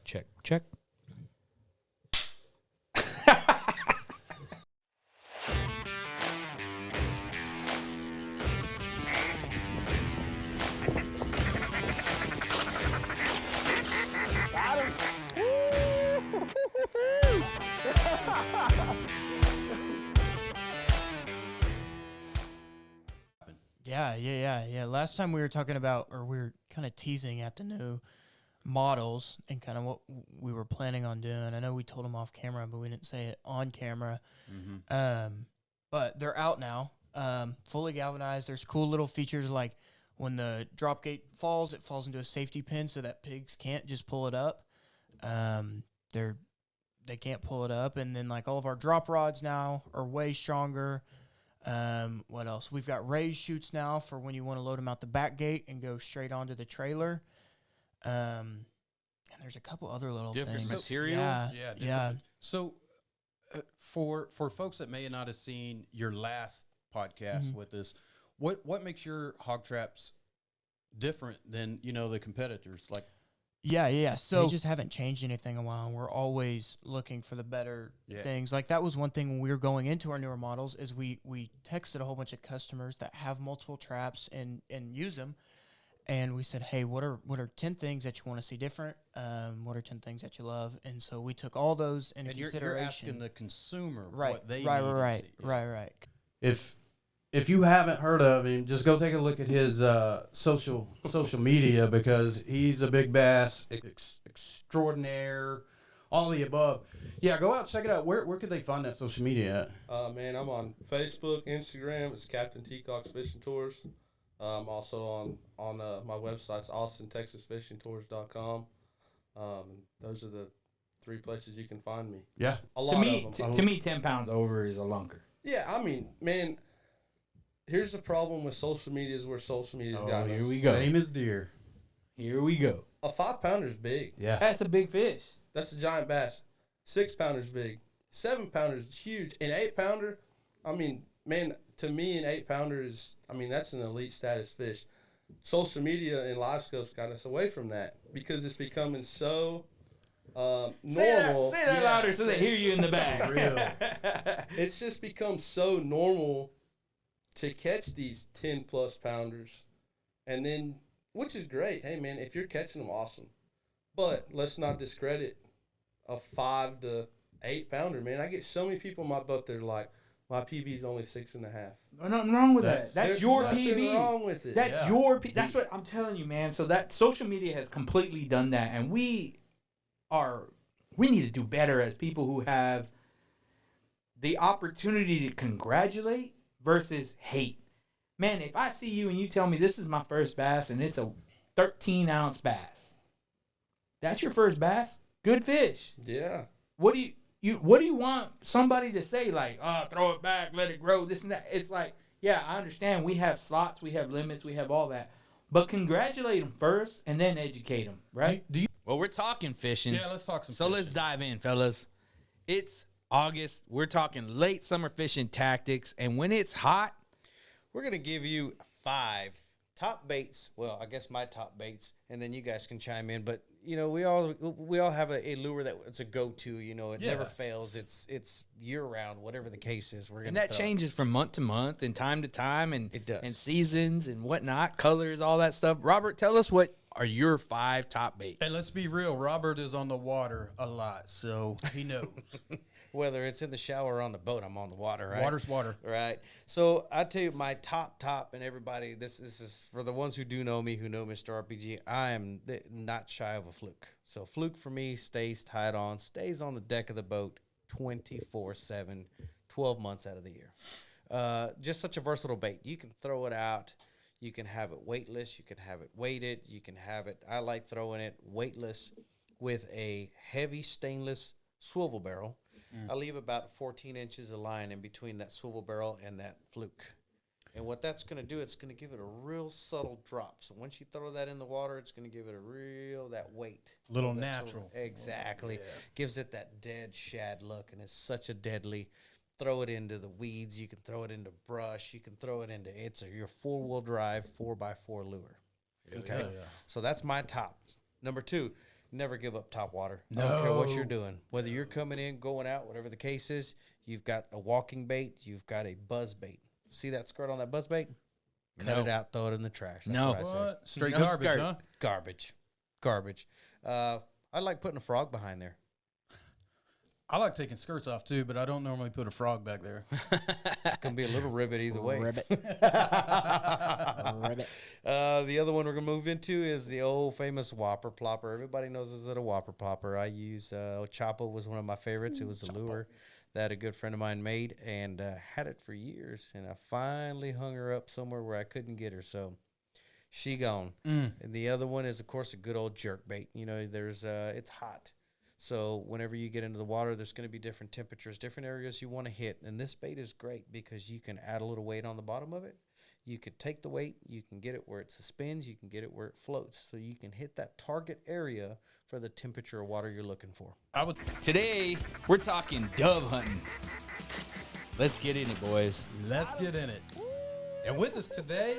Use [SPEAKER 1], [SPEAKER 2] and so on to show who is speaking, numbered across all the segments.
[SPEAKER 1] Check.
[SPEAKER 2] Yeah. Last time we were talking about, or we were kind of teasing at the new models and kind of what we were planning on doing. I know we told them off camera, but we didn't say it on camera. But they're out now, fully galvanized. There's cool little features like when the drop gate falls, it falls into a safety pin so that pigs can't just pull it up. They can't pull it up. And then like all of our drop rods now are way stronger. What else? We've got raised chutes now for when you want to load them out the back gate and go straight onto the trailer. And there's a couple other little
[SPEAKER 3] different
[SPEAKER 2] things.
[SPEAKER 3] material.
[SPEAKER 2] Yeah.
[SPEAKER 4] So, for folks that may not have seen your last podcast with us, what makes your hog traps different than the competitors? Like,
[SPEAKER 2] Yeah. So they just haven't changed anything in a while. We're always looking for the better things. Like that was one thing when we were going into our newer models is we texted a whole bunch of customers that have multiple traps and use them. And we said, hey, what are 10 things that you want to see different? What are 10 things that you love? And so we took all those into consideration.
[SPEAKER 4] You're asking the consumer
[SPEAKER 2] right,
[SPEAKER 4] what they
[SPEAKER 2] right.
[SPEAKER 4] need to see.
[SPEAKER 2] Right.
[SPEAKER 1] If you haven't heard of him, just go take a look at his social media because he's a big bass extraordinaire, all the above. Yeah, go out, check it out. Where could they find that social media at?
[SPEAKER 5] Man, I'm on Facebook, Instagram. It's Captain Teacock's Fishing Tours. I'm also on my website's AustinTexasFishingTours.com. Those are the 3 places you can find me.
[SPEAKER 1] Yeah.
[SPEAKER 5] A lot of them.
[SPEAKER 6] To me, 10 pounds over is a lunker.
[SPEAKER 5] Yeah, I mean, man, here's the problem with social media is where social media's got
[SPEAKER 1] Here
[SPEAKER 5] us.
[SPEAKER 1] we go. Same as deer.
[SPEAKER 6] Here we go.
[SPEAKER 5] A 5-pounder is big.
[SPEAKER 1] Yeah.
[SPEAKER 6] That's a big fish.
[SPEAKER 5] That's a giant bass. 6-pounder's big. 7-pounder's huge. An 8-pounder, I mean, man, to me, an 8-pounder is, that's an elite status fish. Social media and live scopes got us away from that because it's becoming so normal.
[SPEAKER 6] Say that louder so they hear you in the back.
[SPEAKER 1] Real.
[SPEAKER 5] It's just become so normal to catch these 10-plus pounders. And then, which is great. Hey, man, if you're catching them, awesome. But let's not discredit a 5 to 8-pounder, man. I get so many people in my boat that are like, my PB is only 6.5.
[SPEAKER 6] Nothing wrong with that. That's your PB.
[SPEAKER 5] Nothing wrong with it.
[SPEAKER 6] That's your PB. That's what I'm telling you, man. So that social media has completely done that, and we need to do better as people who have the opportunity to congratulate versus hate. Man, if I see you and you tell me this is my first bass and it's a 13-ounce bass, that's your first bass. Good fish.
[SPEAKER 5] Yeah.
[SPEAKER 6] What do you want somebody to say, like, throw it back, let it grow, this and that? It's like, yeah, I understand. We have slots, we have limits, we have all that. But congratulate them first and then educate them, right?
[SPEAKER 3] Well, we're talking fishing.
[SPEAKER 4] Yeah, let's talk some
[SPEAKER 3] So
[SPEAKER 4] fishing.
[SPEAKER 3] let's dive in, fellas. It's August. We're talking late summer fishing tactics. And when it's hot,
[SPEAKER 7] We're going to give you 5 top baits. Well, I guess my top baits, and then you guys can chime in. But, we all have a lure that it's a go-to. It never fails. It's year-round, whatever the case is.
[SPEAKER 3] and that changes from month to month and time to time and,
[SPEAKER 7] It does.
[SPEAKER 3] and seasons and whatnot, colors, all that stuff. Robert, tell us what are your 5 top baits.
[SPEAKER 4] And let's be real, Robert is on the water a lot, so he knows.
[SPEAKER 7] Whether it's in the shower or on the boat, I'm on the water, right?
[SPEAKER 4] Water's water.
[SPEAKER 7] Right. So I tell you, my top, and everybody, this is for the ones who do know me, who know Mr. RPG. I am not shy of a fluke. So fluke for me stays tied on, stays on the deck of the boat 24/7, 12 months out of the year. Just such a versatile bait. You can throw it out. You can have it weightless. You can have it weighted. You can have it. I like throwing it weightless with a heavy stainless swivel barrel. I leave about 14 inches of line in between that swivel barrel and that fluke. And what that's going to do, it's going to give it a real subtle drop. So once you throw that in the water, it's going to give it that weight.
[SPEAKER 4] Little
[SPEAKER 7] That
[SPEAKER 4] natural.
[SPEAKER 7] Exactly. Gives it that dead shad look, and it's such a deadly. Throw it into the weeds. You can throw it into brush. You can throw it into your 4-wheel drive 4x4 lure. Okay.
[SPEAKER 4] Yeah.
[SPEAKER 7] So that's my top. Number 2. never give up top water. I don't care what you're doing. Whether you're coming in, going out, whatever the case is, you've got a walking bait, you've got a buzz bait. See that skirt on that buzz bait? Cut it out, throw it in the trash. That's
[SPEAKER 3] No.
[SPEAKER 7] what I say.
[SPEAKER 4] What? Straight
[SPEAKER 3] No
[SPEAKER 4] garbage,
[SPEAKER 3] skirt.
[SPEAKER 4] huh?
[SPEAKER 7] Garbage. I like putting a frog behind there.
[SPEAKER 4] I like taking skirts off too, but I don't normally put a frog back there.
[SPEAKER 7] It's gonna be a little ribbit either way.
[SPEAKER 2] Ribbit.
[SPEAKER 7] The other one we're gonna move into is the old famous Whopper Plopper. Everybody knows this is a Whopper Plopper. I use Chapo was one of my favorites. It was a lure that a good friend of mine made, and had it for years. And I finally hung her up somewhere where I couldn't get her, so she gone. And the other one is, of course, a good old jerk bait. You know, there's it's hot. So whenever you get into the water, there's going to be different temperatures, different areas you want to hit. And this bait is great because you can add a little weight on the bottom of it. You could take the weight, you can get it where it suspends, you can get it where it floats. So you can hit that target area for the temperature of water you're looking for.
[SPEAKER 3] Today, we're talking dove hunting. Let's get in it, boys.
[SPEAKER 4] Let's get in it. And with us today,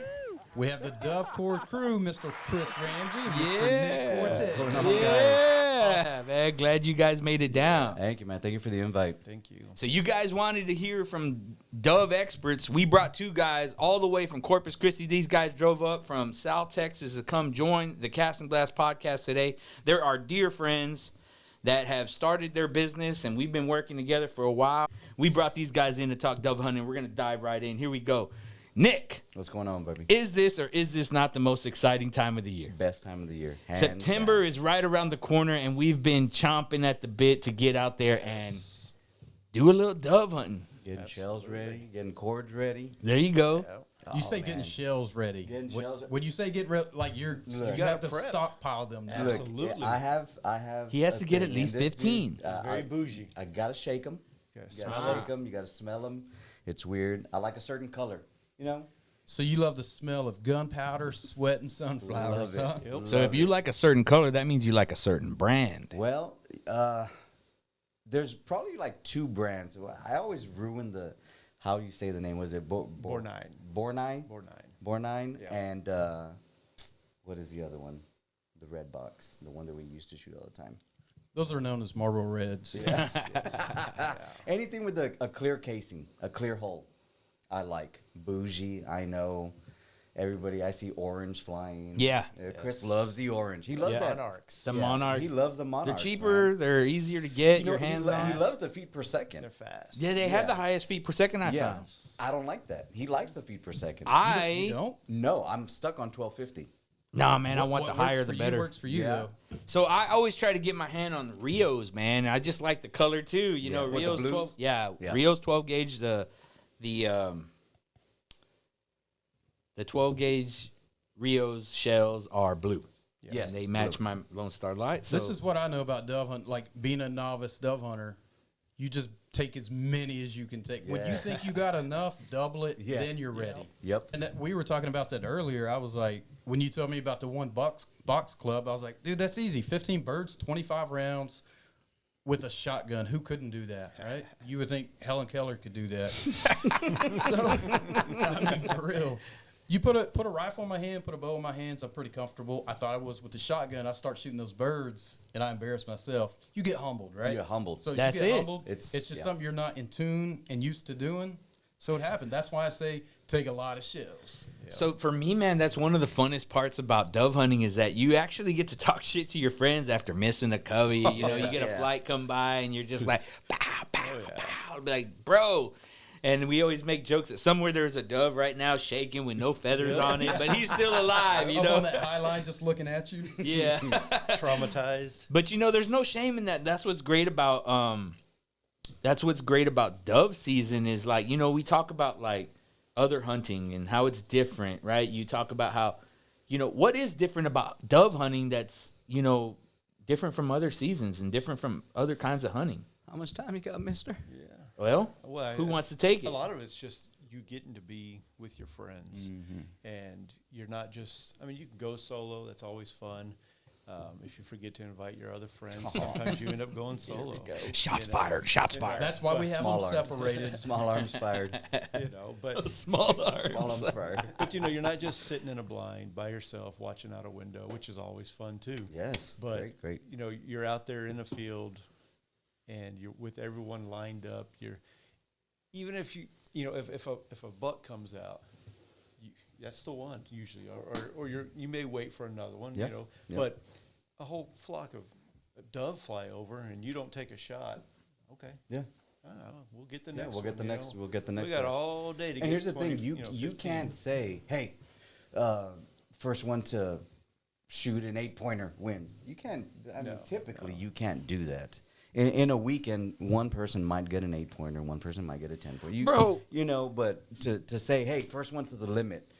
[SPEAKER 4] we have the Dove Corps crew, Mr. Chris Ramsey and Mr. Nick Cortez.
[SPEAKER 3] Yeah, man. Glad you guys made it down.
[SPEAKER 8] Thank you, man. Thank you for the invite.
[SPEAKER 5] Thank you.
[SPEAKER 3] So you guys wanted to hear from dove experts. We brought two guys all the way from Corpus Christi. These guys drove up from South Texas to come join the Cast and Blast podcast today. They're our dear friends that have started their business, and we've been working together for a while. We brought these guys in to talk dove hunting. We're going to dive right in. Here we go. Nick,
[SPEAKER 8] What's going on, baby?
[SPEAKER 3] is this or is this not the most exciting time of the year?
[SPEAKER 8] Best time of the year. Hands
[SPEAKER 3] September
[SPEAKER 8] down.
[SPEAKER 3] is right around the corner, and we've been chomping at the bit to get out there and do a little dove hunting.
[SPEAKER 8] Getting shells ready, getting cords ready.
[SPEAKER 3] There you go.
[SPEAKER 4] You say
[SPEAKER 8] Oh,
[SPEAKER 4] getting
[SPEAKER 8] man.
[SPEAKER 4] shells ready.
[SPEAKER 8] Getting
[SPEAKER 4] When-
[SPEAKER 8] shells-
[SPEAKER 4] When you say get ready, like you
[SPEAKER 8] Look.
[SPEAKER 4] have to
[SPEAKER 5] prep.
[SPEAKER 4] stockpile them. now.
[SPEAKER 8] Look,
[SPEAKER 5] Absolutely.
[SPEAKER 8] I have.
[SPEAKER 3] He has
[SPEAKER 8] a
[SPEAKER 3] to get
[SPEAKER 8] thing,
[SPEAKER 3] at least
[SPEAKER 8] and this
[SPEAKER 3] 15.
[SPEAKER 8] dude,
[SPEAKER 5] Very bougie.
[SPEAKER 8] I gotta shake them. You gotta shake them. You gotta smell them. It's weird. I like a certain color. You know.
[SPEAKER 4] So you love the smell of gunpowder, sweat, and sunflowers,
[SPEAKER 8] Love it.
[SPEAKER 4] huh?
[SPEAKER 3] So if you like a certain color, that means you like a certain brand.
[SPEAKER 8] Well, there's probably like two brands. I always ruin the how you say the name. Was it
[SPEAKER 5] Bornine.
[SPEAKER 8] Bornine?
[SPEAKER 5] Bornine.
[SPEAKER 8] Bornine.
[SPEAKER 5] Yeah.
[SPEAKER 8] And what is the other one? The red box, the one that we used to shoot all the time.
[SPEAKER 4] Those are known as Marlboro Reds.
[SPEAKER 8] Yes. Anything with a clear casing, a clear hull, I like. Bougie, I know. Everybody, I see orange flying.
[SPEAKER 3] Yeah.
[SPEAKER 8] Chris loves the orange. He loves that.
[SPEAKER 5] Monarchs.
[SPEAKER 3] The
[SPEAKER 8] Yeah,
[SPEAKER 3] Monarchs.
[SPEAKER 8] He loves the
[SPEAKER 3] They're
[SPEAKER 8] Monarchs.
[SPEAKER 3] cheaper.
[SPEAKER 8] man.
[SPEAKER 3] They're easier to get
[SPEAKER 8] You know,
[SPEAKER 3] your hands
[SPEAKER 8] he
[SPEAKER 3] on.
[SPEAKER 8] loves the feet per second.
[SPEAKER 5] They're fast.
[SPEAKER 3] Yeah, they have
[SPEAKER 8] Yeah.
[SPEAKER 3] the highest feet per second I
[SPEAKER 8] Yeah.
[SPEAKER 3] found.
[SPEAKER 8] I don't like that. He likes the feet per second.
[SPEAKER 4] You
[SPEAKER 3] I
[SPEAKER 4] don't?
[SPEAKER 8] No, I'm stuck on 1250.
[SPEAKER 3] nah, man. I
[SPEAKER 4] What-
[SPEAKER 3] want
[SPEAKER 4] what
[SPEAKER 3] the higher
[SPEAKER 4] works
[SPEAKER 3] the
[SPEAKER 4] for
[SPEAKER 3] better.
[SPEAKER 4] You works for you,
[SPEAKER 8] Yeah.
[SPEAKER 4] though.
[SPEAKER 3] So I always try to get my hand on the Rios, man. I just like the color too. You know,
[SPEAKER 8] What, the
[SPEAKER 3] Rios
[SPEAKER 8] blues?
[SPEAKER 3] 12. Yeah,
[SPEAKER 8] Yeah.
[SPEAKER 3] Rios 12 gauge. The 12 gauge Rios shells are blue.
[SPEAKER 8] Yes,
[SPEAKER 3] And they match my Lone Star Light. So
[SPEAKER 4] This is what I know about dove hunt. Like being a novice dove hunter, you just take as many as you can take. When you
[SPEAKER 8] Yes.
[SPEAKER 4] think you got enough, double it,
[SPEAKER 8] Yeah.
[SPEAKER 4] then you're ready.
[SPEAKER 8] Yep.
[SPEAKER 4] And we were talking about that earlier. I was like, when you told me about the one box club, I was like, dude, that's easy. 15 birds, 25 rounds with a shotgun. Who couldn't do that, right? You would think Helen Keller could do that. So, I mean, for real. You put a rifle in my hand, put a bow in my hands, I'm pretty comfortable. I thought I was with the shotgun. I start shooting those birds, and I embarrass myself. You get humbled, right?
[SPEAKER 8] You get humbled.
[SPEAKER 4] So
[SPEAKER 3] That's
[SPEAKER 4] you get
[SPEAKER 3] it.
[SPEAKER 4] humbled.
[SPEAKER 8] It's-
[SPEAKER 4] It's just
[SPEAKER 8] yeah.
[SPEAKER 4] something you're not in tune and used to doing. So it happened. That's why I say take a lot of shells.
[SPEAKER 3] So for me, man, that's one of the funnest parts about dove hunting is that you actually get to talk shit to your friends after missing a covey. You know, you get a
[SPEAKER 8] Yeah.
[SPEAKER 3] flight come by and you're just like, pow, pow, pow. Be like, bro. And we always make jokes that somewhere there's a dove right now shaking with no feathers on it, but he's still alive, you
[SPEAKER 4] Up
[SPEAKER 3] know?
[SPEAKER 4] on that high line, just looking at you.
[SPEAKER 3] Yeah.
[SPEAKER 5] Traumatized.
[SPEAKER 3] But you know, there's no shame in that. That's what's great about dove season is like, you know, we talk about like other hunting and how it's different, right? You talk about how, you know, what is different about dove hunting that's, you know, different from other seasons and different from other kinds of hunting.
[SPEAKER 8] How much time you got, mister?
[SPEAKER 3] Well,
[SPEAKER 9] Well,
[SPEAKER 3] who wants to take
[SPEAKER 9] a
[SPEAKER 3] it?
[SPEAKER 9] lot of it's just you getting to be with your friends,
[SPEAKER 8] Mm-hmm.
[SPEAKER 9] and you're not just. I mean, you can go solo. That's always fun, If you forget to invite your other friends, sometimes you end up going solo.
[SPEAKER 3] Shots fired. Shots fired.
[SPEAKER 1] That's why we have
[SPEAKER 8] Small
[SPEAKER 1] them
[SPEAKER 8] arms.
[SPEAKER 1] separated.
[SPEAKER 8] Small arms fired.
[SPEAKER 9] But
[SPEAKER 3] Small arms.
[SPEAKER 8] Small arms fired.
[SPEAKER 9] but you're not just sitting in a blind by yourself watching out a window, which is always fun too.
[SPEAKER 8] Yes.
[SPEAKER 9] But
[SPEAKER 8] great.
[SPEAKER 9] you're out there in the field, and you're with everyone lined up. Even if if a buck comes out, that's the one usually, or you may wait for another one.
[SPEAKER 8] Yeah. Yeah.
[SPEAKER 9] But a whole flock of dove fly over and you don't take a shot. Okay.
[SPEAKER 8] Yeah.
[SPEAKER 9] We'll get the
[SPEAKER 8] Yeah,
[SPEAKER 9] next.
[SPEAKER 8] we'll get the
[SPEAKER 9] one,
[SPEAKER 8] next. We'll get the next.
[SPEAKER 9] We got
[SPEAKER 8] one.
[SPEAKER 9] all day to get.
[SPEAKER 8] And here's the
[SPEAKER 9] 20,
[SPEAKER 8] thing: you
[SPEAKER 9] 15.
[SPEAKER 8] can't say, "Hey, first one to shoot an 8-pointer wins." You can't. I mean, typically you can't do that. In a weekend, one person might get an 8-pointer, one person might get a 10-pointer.
[SPEAKER 3] Bro.
[SPEAKER 8] But to say, "Hey, first one to the limit,"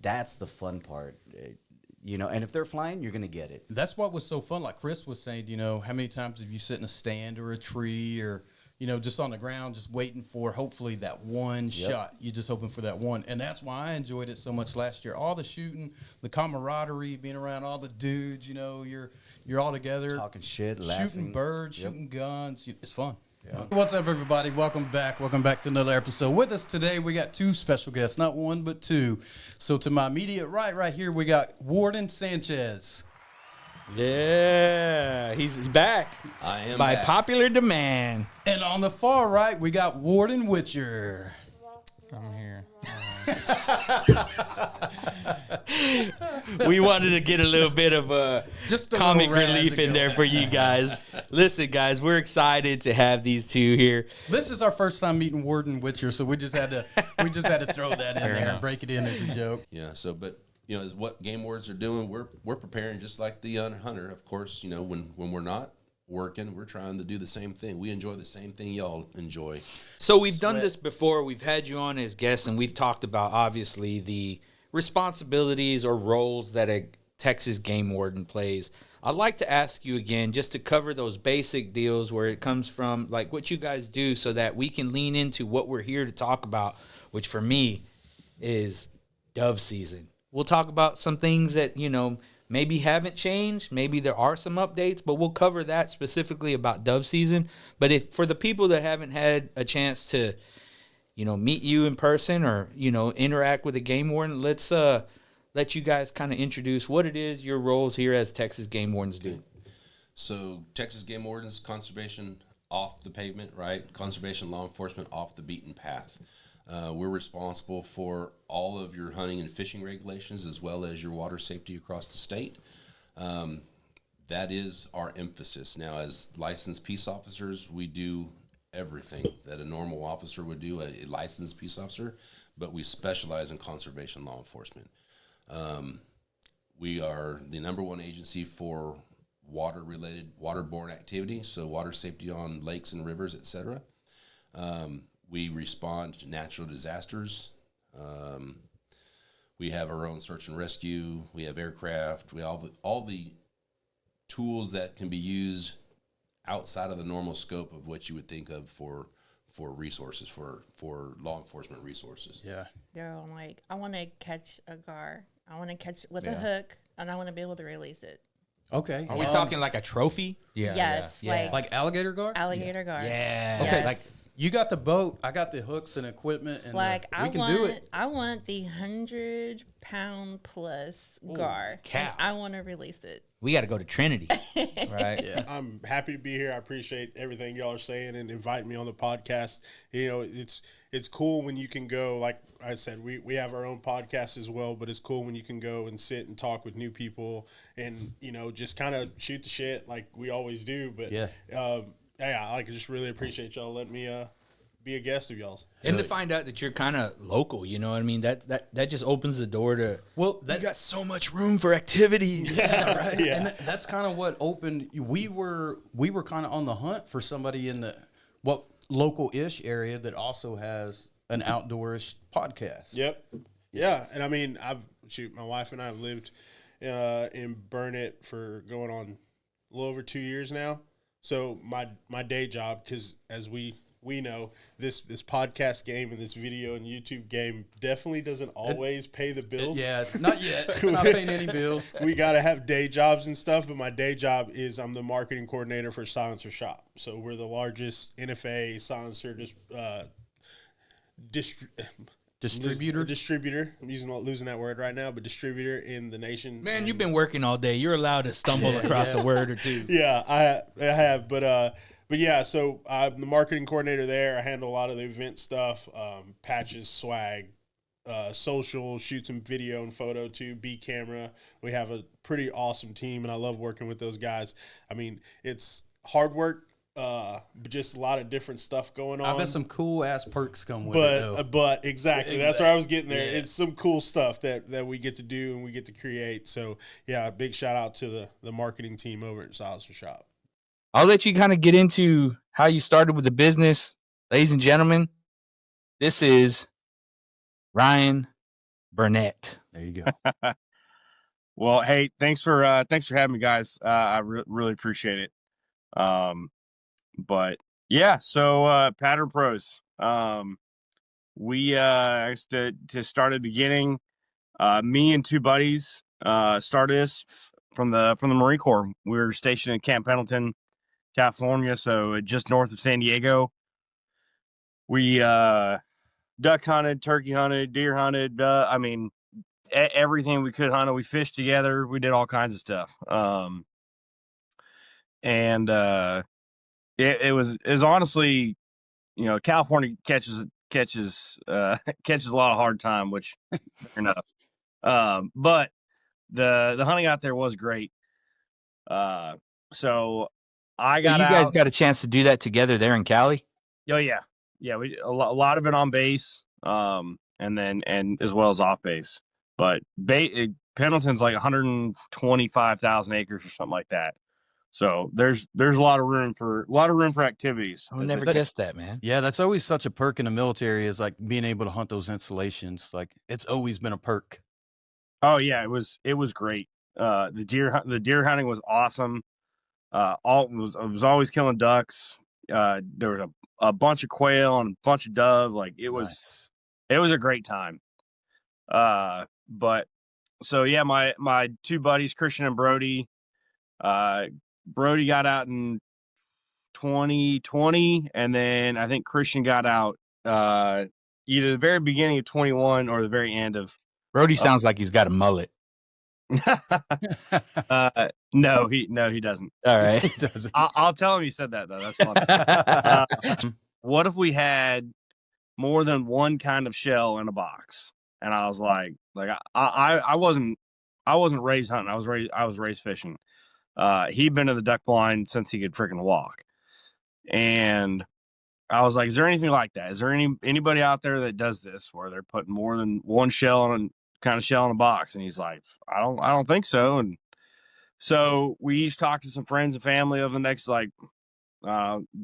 [SPEAKER 8] that's the fun part. And if they're flying, you're gonna get it.
[SPEAKER 1] That's what was so fun. Like Chris was saying, how many times have you sit in a stand or a tree or, just on the ground, just waiting for hopefully that one shot. You're just hoping for that one. And that's why I enjoyed it so much last year. All the shooting, the camaraderie, being around all the dudes, you're all together.
[SPEAKER 8] Talking shit, laughing.
[SPEAKER 1] Shooting birds, shooting guns. It's fun. Yeah. What's up, everybody? Welcome back. Welcome back to another episode. With us today, we got two special guests, not one, but two. So to my immediate right here, we got Warden Sanchez.
[SPEAKER 3] Yeah, he's back.
[SPEAKER 10] I am
[SPEAKER 3] by
[SPEAKER 10] back.
[SPEAKER 3] popular demand.
[SPEAKER 1] And on the far right, we got Warden Witcher.
[SPEAKER 6] I'm here.
[SPEAKER 3] We wanted to get a little bit of
[SPEAKER 1] Just a
[SPEAKER 3] comic
[SPEAKER 1] little
[SPEAKER 3] relief in
[SPEAKER 1] razz
[SPEAKER 3] there for you guys. Listen, guys, we're excited to have these two here.
[SPEAKER 1] This is our first time meeting Warden Witcher, so we just had to throw that in there and break it in as a joke.
[SPEAKER 10] Yeah. So, but is what game wards are doing. We're preparing just like the hunter. Of course, when we're not working, we're trying to do the same thing. We enjoy the same thing y'all enjoy.
[SPEAKER 3] So we've done this before. We've had you on as guests, and we've talked about obviously the responsibilities or roles that a Texas game warden plays. I'd like to ask you again, just to cover those basic deals where it comes from, like what you guys do, so that we can lean into what we're here to talk about, which for me is dove season. We'll talk about some things that, maybe haven't changed. Maybe there are some updates, but we'll cover that specifically about dove season. But if for the people that haven't had a chance to, meet you in person or, interact with a game warden, let's let you guys kind of introduce what it is your roles here as Texas game wardens do.
[SPEAKER 10] So Texas game wardens, conservation off the pavement, right? Conservation law enforcement off the beaten path. We're responsible for all of your hunting and fishing regulations as well as your water safety across the state. That is our emphasis. Now, as licensed peace officers, we do everything that a normal officer would do, a licensed peace officer, but we specialize in conservation law enforcement. We are the number one agency for water-related, waterborne activity, so water safety on lakes and rivers, etc. We respond to natural disasters. We have our own search and rescue. We have aircraft. We all the tools that can be used outside of the normal scope of what you would think of for resources, for law enforcement resources.
[SPEAKER 1] Yeah.
[SPEAKER 11] Girl, like, I want to catch a gar. I want to catch it with a hook, and I want to be able to release it.
[SPEAKER 1] Okay.
[SPEAKER 3] Are we talking like a trophy?
[SPEAKER 11] Yes,
[SPEAKER 3] yeah.
[SPEAKER 11] like
[SPEAKER 1] like alligator guard?
[SPEAKER 11] alligator gar.
[SPEAKER 3] Yeah.
[SPEAKER 1] Okay,
[SPEAKER 11] Yes.
[SPEAKER 1] like you got the boat, I got the hooks and equipment, and
[SPEAKER 11] Like
[SPEAKER 1] we can do it.
[SPEAKER 11] I want the 100-pound plus gar.
[SPEAKER 3] cow.
[SPEAKER 11] And I want to release it.
[SPEAKER 3] We got to go to Trinity.
[SPEAKER 1] Right. Yeah.
[SPEAKER 12] I'm happy to be here. I appreciate everything y'all are saying and inviting me on the podcast. It's cool when you can go, like I said, we have our own podcast as well, but it's cool when you can go and sit and talk with new people and, just kind of shoot the shit like we always do. But I just really appreciate y'all letting me be a guest of y'all's.
[SPEAKER 3] And to find out that you're kind of local, you know what I mean? That just opens the door to,
[SPEAKER 1] Well,
[SPEAKER 3] you got so much room for activities.
[SPEAKER 1] Yeah, right.
[SPEAKER 12] Yeah.
[SPEAKER 1] And that's kind of what opened. We were kind of on the hunt for somebody in the local-ish area that also has an outdoorish podcast.
[SPEAKER 12] Yep. Yeah. And I mean, my wife and I have lived in Burnett for going on a little over 2 years now. So my day job, because as we we know this podcast game and this video and YouTube game definitely doesn't always pay the bills.
[SPEAKER 1] Yeah, it's not yet. It's not paying any bills.
[SPEAKER 12] We got to have day jobs and stuff, but my day job is I'm the marketing coordinator for Silencer Shop. So we're the largest NFA silencer distributor. I'm losing that word right now, but distributor in the nation.
[SPEAKER 3] Man, you've been working all day. You're allowed to stumble across a word or two.
[SPEAKER 12] Yeah, I have, but yeah. So I'm the marketing coordinator there. I handle a lot of the event stuff, patches, swag, social, shoot some video and photo too, B camera. We have a pretty awesome team, and I love working with those guys. I mean, it's hard work. But just a lot of different stuff going on.
[SPEAKER 1] I bet some cool ass perks come with it, though.
[SPEAKER 12] But exactly, that's where I was getting there. Yeah. It's some cool stuff that we get to do and we get to create. So yeah, big shout out to the marketing team over at Silencer Shop.
[SPEAKER 3] I'll let you kind of get into how you started with the business, ladies and gentlemen. This is Ryan Burnett.
[SPEAKER 1] There you go.
[SPEAKER 13] Well, hey, thanks for having me, guys. I really appreciate it. But yeah, so Pattern Pros. We to start at the beginning. Me and two buddies started this from the Marine Corps. We were stationed in Camp Pendleton, California, so just north of San Diego. We duck hunted, turkey hunted, deer hunted. I mean, everything we could hunt. We fished together. We did all kinds of stuff. It was honestly, you know, California catches a lot of hard time, which fair enough. But the hunting out there was great. So I got
[SPEAKER 3] you
[SPEAKER 13] out.
[SPEAKER 3] guys got a chance to do that together there in Cali?
[SPEAKER 13] Oh yeah. We a lot of it on base, and as well as off base. But Pendleton's like 125,000 acres or something like that. So there's a lot of room for activities.
[SPEAKER 3] I would never guessed that, man.
[SPEAKER 1] Yeah, that's always such a perk in the military, is like being able to hunt those installations. Like, it's always been a perk.
[SPEAKER 13] Oh yeah, it was great. The deer hunting was awesome. I was always killing ducks. There was a bunch of quail and a bunch of dove. Like it was a great time. But so yeah, my two buddies, Christian and Brody. Brody got out in 2020, and then I think Christian got out either the very beginning of 21 or the very end of.
[SPEAKER 3] Brody sounds like he's got a mullet.
[SPEAKER 13] No, he doesn't.
[SPEAKER 3] All right,
[SPEAKER 1] He doesn't.
[SPEAKER 13] I'll tell him you said that though. That's funny. What if we had more than one kind of shell in a box? And I was like I wasn't raised hunting. I was raised fishing. He'd been in the duck blind since he could freaking walk. And I was like, is there anything like that? Is there anybody out there that does this where they're putting more than one shell in a box? And he's like, I don't think so. And so we each talked to some friends and family over the next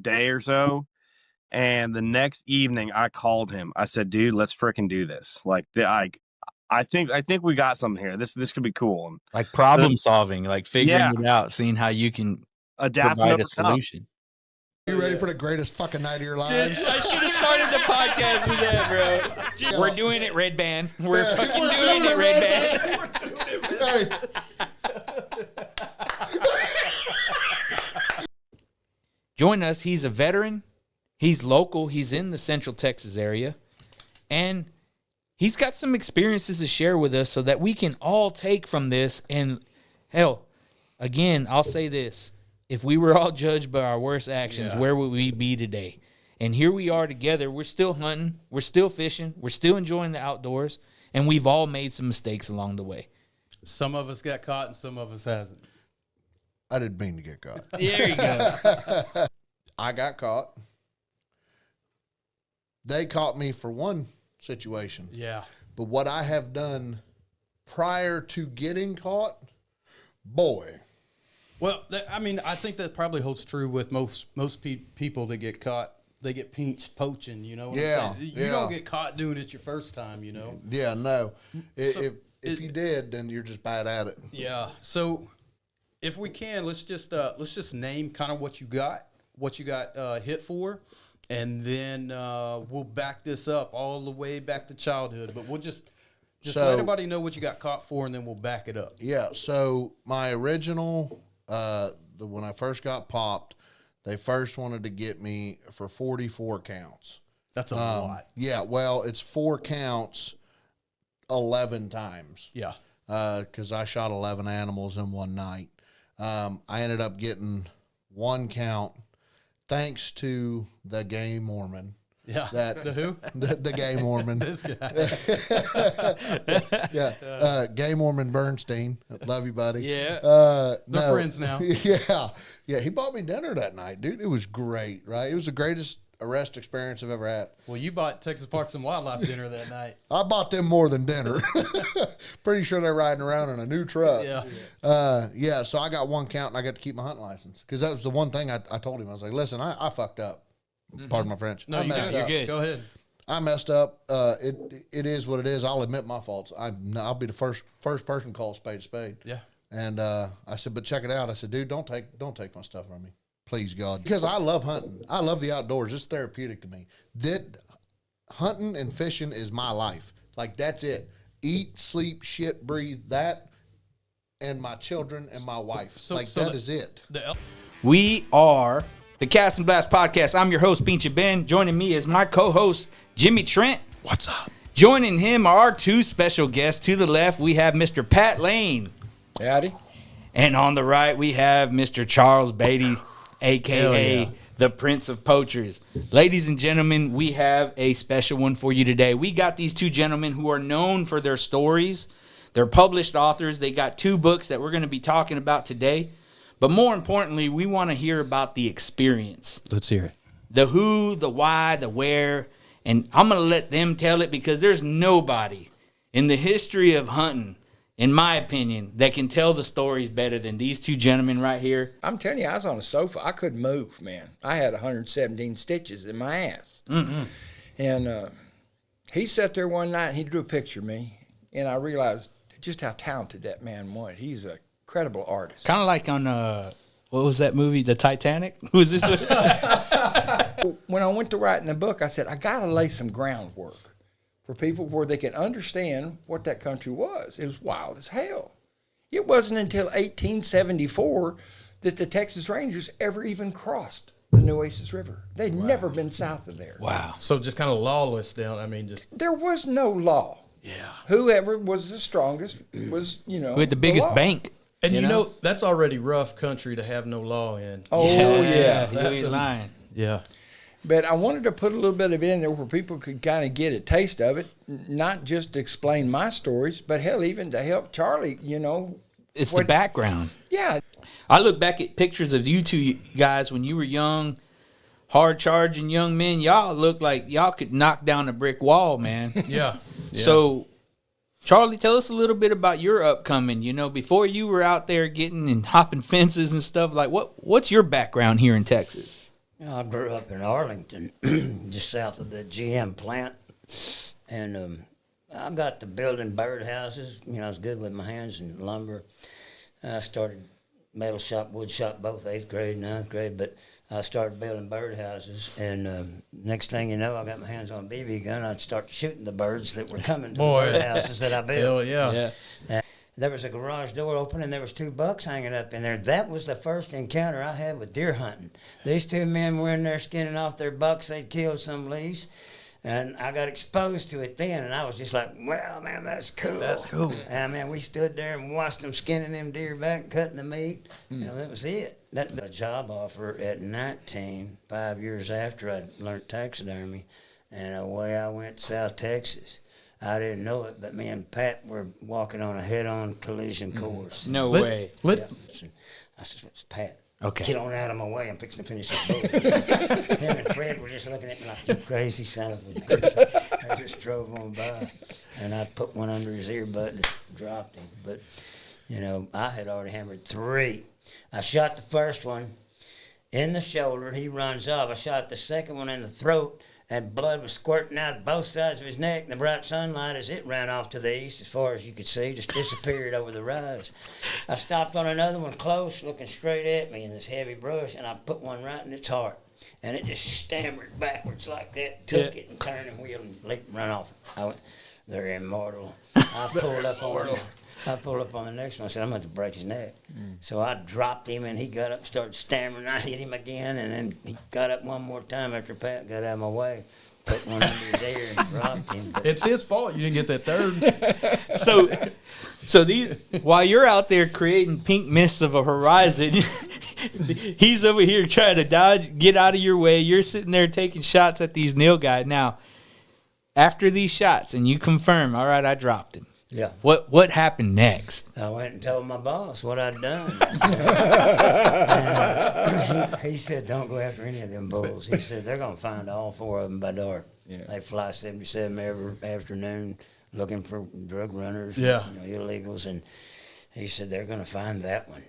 [SPEAKER 13] day or so. And the next evening I called him. I said, dude, let's freaking do this. I think we got something here. This could be cool.
[SPEAKER 3] Like problem solving, like figuring it out, seeing how you can
[SPEAKER 13] adapt
[SPEAKER 3] provide a solution.
[SPEAKER 14] You ready for the greatest fucking night of your lives?
[SPEAKER 3] I should have started the podcast with that, bro. We're doing it, Red Band. We're fucking doing it, Red Band.
[SPEAKER 14] We're doing it,
[SPEAKER 3] Join us. He's a veteran. He's local. He's in the Central Texas area. And he's got some experiences to share with us so that we can all take from this. And hell, again, I'll say this. If we were all judged by our worst actions, where would we be today? And here we are together. We're still hunting. We're still fishing. We're still enjoying the outdoors. And we've all made some mistakes along the way.
[SPEAKER 1] Some of us got caught and some of us hasn't.
[SPEAKER 14] I didn't mean to get caught.
[SPEAKER 3] There you go.
[SPEAKER 14] I got caught. They caught me for one situation.
[SPEAKER 1] Yeah.
[SPEAKER 14] But what I have done prior to getting caught, boy.
[SPEAKER 1] Well, I think that probably holds true with most people that get caught. They get pinched poaching, you know what I'm saying? You don't get caught doing it your first time, you know?
[SPEAKER 14] Yeah, no. If you did, then you're just bad at it.
[SPEAKER 1] Yeah. So if we can, let's just name kind of what you got hit for,
[SPEAKER 4] and then we'll back this up all the way back to childhood. But we'll just
[SPEAKER 14] So-
[SPEAKER 4] let everybody know what you got caught for, and then we'll back it up.
[SPEAKER 14] Yeah. So my original, when I first got popped, they first wanted to get me for 44 counts.
[SPEAKER 4] That's a lot.
[SPEAKER 14] Yeah. Well, it's 4 counts 11 times.
[SPEAKER 4] Yeah.
[SPEAKER 14] Because I shot 11 animals in one night. I ended up getting 1 count thanks to the gay Mormon.
[SPEAKER 4] Yeah.
[SPEAKER 14] That
[SPEAKER 4] The who?
[SPEAKER 14] The gay Mormon.
[SPEAKER 4] This guy.
[SPEAKER 14] Yeah. Gay Mormon Bernstein. Love you, buddy.
[SPEAKER 3] Yeah.
[SPEAKER 14] No.
[SPEAKER 4] friends now.
[SPEAKER 14] Yeah. Yeah. He bought me dinner that night, dude. It was great, right? It was the greatest arrest experience I've ever had.
[SPEAKER 4] Well, you bought Texas Parks and Wildlife dinner that night.
[SPEAKER 14] I bought them more than dinner. Pretty sure they're riding around in a new truck.
[SPEAKER 4] Yeah.
[SPEAKER 14] Yeah, so I got 1 count and I got to keep my hunting license. Because that was the one thing I told him. I was like, listen, I fucked up. Pardon my French.
[SPEAKER 4] No,
[SPEAKER 14] I
[SPEAKER 4] you
[SPEAKER 14] messed
[SPEAKER 4] good.
[SPEAKER 14] up.
[SPEAKER 3] You're good.
[SPEAKER 4] Go ahead.
[SPEAKER 14] I messed up. It is what it is. I'll admit my faults. I'll be the first person called spade a spade.
[SPEAKER 4] Yeah.
[SPEAKER 14] And I said, but check it out. I said, dude, don't take my stuff from me, please, God, because I love hunting. I love the outdoors. It's therapeutic to me. Hunting and fishing is my life. Like, that's it. Eat, sleep, shit, breathe. That and my children and my wife. That is it.
[SPEAKER 3] We are the Cast and Blast Podcast. I'm your host, Pinche Ben. Joining me is my co-host, Jimmy Trent.
[SPEAKER 4] What's up?
[SPEAKER 3] Joining him are our 2 special guests. To the left, we have Mr. Pat Lane.
[SPEAKER 15] Howdy.
[SPEAKER 3] And on the right, we have Mr. Charles Beatty, a.k.a. the Prince of Poachers. Ladies and gentlemen, we have a special one for you today. We got these 2 gentlemen who are known for their stories. They're published authors. They got 2 books that we're going to be talking about today. But more importantly, we want to hear about the experience.
[SPEAKER 4] Let's hear it.
[SPEAKER 3] The who, the why, the where. And I'm going to let them tell it because there's nobody in the history of hunting, in my opinion, that can tell the stories better than these 2 gentlemen right here.
[SPEAKER 15] I'm telling you, I was on a sofa. I couldn't move, man. I had 117 stitches in my ass.
[SPEAKER 3] Mm-hmm.
[SPEAKER 15] And he sat there one night and he drew a picture of me. And I realized just how talented that man was. He's a credible artist.
[SPEAKER 3] Kind of like on, what was that movie, The Titanic? Who was this?
[SPEAKER 15] When I went to writing the book, I said, I got to lay some groundwork for people where they can understand what that country was. It was wild as hell. It wasn't until 1874 that the Texas Rangers ever even crossed the Nueces River. They'd never been south of there.
[SPEAKER 3] Wow.
[SPEAKER 4] So just kind of lawless down. I mean, just
[SPEAKER 15] There was no law.
[SPEAKER 4] yeah.
[SPEAKER 15] Whoever was the strongest was,
[SPEAKER 3] Who had the biggest
[SPEAKER 15] law.
[SPEAKER 3] bank?
[SPEAKER 4] And you know that's already rough country to have no law in.
[SPEAKER 15] Oh, yeah.
[SPEAKER 3] You ain't lying.
[SPEAKER 4] Yeah.
[SPEAKER 15] But I wanted to put a little bit of it in there where people could kind of get a taste of it, not just to explain my stories, but hell, even to help Charlie,
[SPEAKER 3] It's the background.
[SPEAKER 15] Yeah.
[SPEAKER 3] I look back at pictures of you 2 guys when you were young, hard charging young men. Y'all look like y'all could knock down a brick wall, man.
[SPEAKER 4] Yeah.
[SPEAKER 3] So, Charlie, tell us a little bit about your upcoming. Before you were out there getting and hopping fences and stuff, like what's your background here in Texas?
[SPEAKER 16] I grew up in Arlington, just south of the GM plant, and I got to building birdhouses. I was good with my hands and lumber. I started metal shop, wood shop, both 8th grade, 9th grade, but I started building birdhouses, and next thing you know, I got my hands on a BB gun. I'd start shooting the birds that were coming to the birdhouses that I built.
[SPEAKER 4] Hell yeah.
[SPEAKER 16] There was a garage door open, and there was 2 bucks hanging up in there. That was the first encounter I had with deer hunting. These 2 men were in there skinning off their bucks. They'd killed some lease, and I got exposed to it then, and I was just like, well, man, that's cool.
[SPEAKER 4] That's cool.
[SPEAKER 16] And, man, we stood there and watched them skinning them deer back and cutting the meat. That was it. That a job offer at 19, 5 years after I learned taxidermy, and away I went to South Texas. I didn't know it, but me and Pat were walking on a head-on collision course.
[SPEAKER 3] No way.
[SPEAKER 16] I said, Pat,
[SPEAKER 3] Okay.
[SPEAKER 16] get on out of my way. I'm fixing to finish this book. Him and Fred were just looking at me like, you crazy son of a bitch. I just drove on by, and I put one under his earbud and dropped him. But, I had already hammered 3. I shot the first one in the shoulder. He runs off. I shot the second one in the throat, and blood was squirting out both sides of his neck in the bright sunlight as it ran off to the east as far as you could see, just disappeared over the rise. I stopped on another one close, looking straight at me in this heavy brush, and I put one right in its heart. and it just stammered backwards like that, took it and turned and wheeled and leaped and run off. I went, they're immortal. I pulled up on the next one. I said, I'm going to break his neck. So I dropped him, and he got up and started stammering. I hit him again, and then he got up one more time after Pat got out of my way. Put one under his ear and dropped him. But
[SPEAKER 1] It's his fault you didn't get that third.
[SPEAKER 3] So these, while you're out there creating pink mists of a horizon, he's over here trying to dodge, get out of your way. You're sitting there taking shots at these nail guys. Now, after these shots, and you confirm, all right, I dropped him.
[SPEAKER 16] yeah.
[SPEAKER 3] What happened next?
[SPEAKER 16] I went and told my boss what I'd done. he said, don't go after any of them bulls. He said, they're going to find all 4 of them by dark.
[SPEAKER 15] Yeah.
[SPEAKER 16] They fly 77 every afternoon looking for drug runners,
[SPEAKER 1] Yeah.
[SPEAKER 16] illegals. And he said, they're going to find that one.